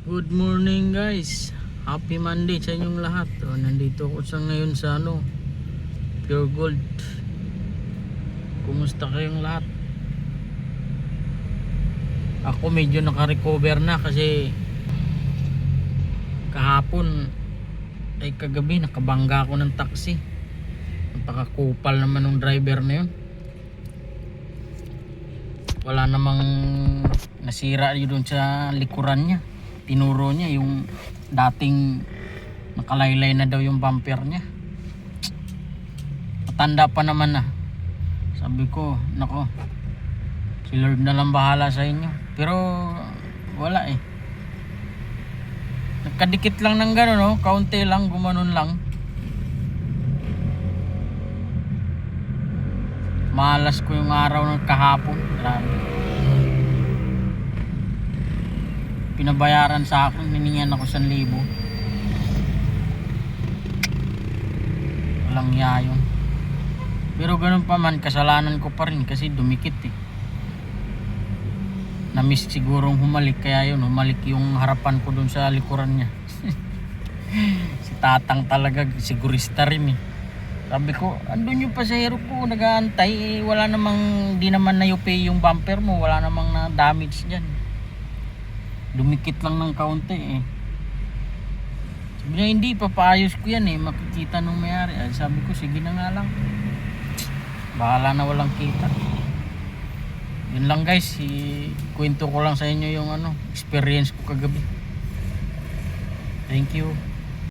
Good morning guys. Happy Monday sa inyong lahat. Nandito ako ngayon sa Pure Gold. Kumusta kayong lahat? Ako medyo naka-recover na kasi kahapon ay kagabi nakabangga ako ng taxi. Napakakupal naman ng driver na yun. Wala namang nasira yun doon sa likuran niya. Tinuro niya yung dating nakalaylay na daw yung bumper niya. Matanda pa naman na. Sabi ko, nako, si Lord na lang bahala sa inyo. Pero wala eh. Nagkadikit lang ng gano'n, no? Kaunti lang, gumanon lang. Malas ko yung araw ng kahapon. Grabe. Pinabayaran sa akin, hiningan ako 1,000. Walang yayon. Pero ganun pa man, kasalanan ko pa rin kasi dumikit eh. Na-miss sigurong humalik, kaya yun, humalik yung harapan ko dun sa likuran niya. Si Tatang talaga, sigurista rin eh. Sabi ko, andun yung pasahero ko, nag-aantay eh, wala namang, di naman na-yupi yung bumper mo, wala namang na damage dyan. Dumikit lang ng kaunti eh. Sabi niya, hindi, papaayos ko yan eh, makikita nung mayari. Sabi ko, sige na nga lang, bahala na walang kita. Yun lang guys, kwento ko lang sa inyo yung experience ko kagabi. Thank you.